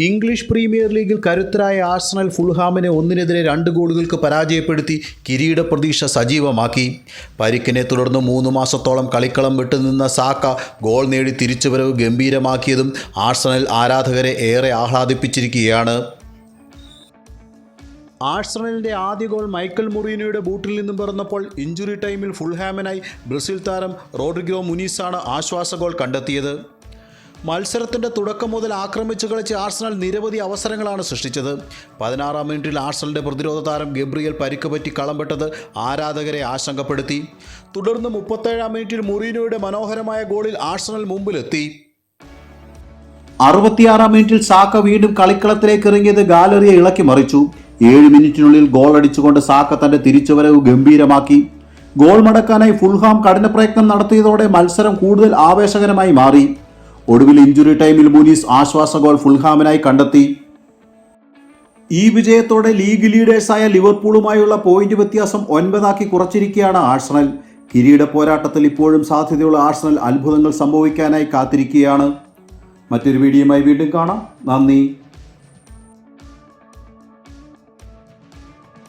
English premier ലീഗിൽ കരുത്തരായ Arsenal ഫുൾഹാമിനെ 1-2 ഗോളുകൾക്ക് പരാജയപ്പെടുത്തി കിരീട പ്രതീക്ഷ സജീവമാക്കി. പരിക്കിനെ തുടർന്ന് 3 മാസത്തോളം കളിക്കളം വിട്ടുനിന്ന സാക്ക ഗോൾ നേടി തിരിച്ചുവരവ് ഗംഭീരമാക്കിയതും ആഴ്സണൽ ആരാധകരെ ഏറെ ആഹ്ലാദിപ്പിച്ചിരിക്കുകയാണ്. ആഴ്സണലിൻ്റെ ആദ്യ ഗോൾ മൈക്കൽ മുറീനോയുടെ ബൂട്ടിൽ നിന്നും പിറന്നപ്പോൾ ഇഞ്ചുറി ടൈമിൽ ഫുൾഹാമിനായി ബ്രസീൽ താരം റോഡ്രിഗോ മുനീസാണ് ആശ്വാസ ഗോൾ കണ്ടെത്തിയത്. മത്സരത്തിൻ്റെ തുടക്കം മുതൽ ആക്രമിച്ചു കളിച്ച് ആഴ്സണൽ നിരവധി അവസരങ്ങളാണ് സൃഷ്ടിച്ചത്. 16-ാം മിനിറ്റിൽ ആഴ്സണലിൻ്റെ പ്രതിരോധ താരം ഗബ്രിയേൽ പരിക്ക് പറ്റി കളം വിട്ടത് ആരാധകരെ ആശങ്കപ്പെടുത്തി. തുടർന്ന് 37-ാം മിനിറ്റിൽ മുറീനോയുടെ മനോഹരമായ ഗോളിൽ ആഴ്സണൽ മുമ്പിലെത്തി. 66-ാം മിനിറ്റിൽ സാക്ക വീണ്ടും കളിക്കളത്തിലേക്ക് ഇറങ്ങിയത് ഗാലറിയെ ഇളക്കി മറിച്ചു. 7 മിനിറ്റിനുള്ളിൽ ഗോൾ അടിച്ചുകൊണ്ട് സാക്ക തന്റെ തിരിച്ചുവരവ് ഗംഭീരമാക്കി. ഗോൾ മടക്കാനായി ഫുൾഹാം കഠിന പ്രയത്നം നടത്തിയതോടെ മത്സരം കൂടുതൽ ആവേശകരമായി മാറി. ഒടുവിൽ ഇഞ്ചുറി ടൈമിൽ മുനീസ് ആശ്വാസ ഗോൾ ഫുൾഹാമിനായി കണ്ടെത്തി. ഈ വിജയത്തോടെ ലീഗ് ലീഡേഴ്സായ ലിവർപൂളുമായുള്ള പോയിന്റ് വ്യത്യാസം 9 കുറച്ചിരിക്കുകയാണ് ആഴ്സണൽ. കിരീട പോരാട്ടത്തിൽ ഇപ്പോഴും സാധ്യതയുള്ള ആഴ്സണൽ അത്ഭുതങ്ങൾ സംഭവിക്കാനായി കാത്തിരിക്കുകയാണ്. മറ്റൊരു വീഡിയോയുമായി വീണ്ടും കാണാം. നന്ദി.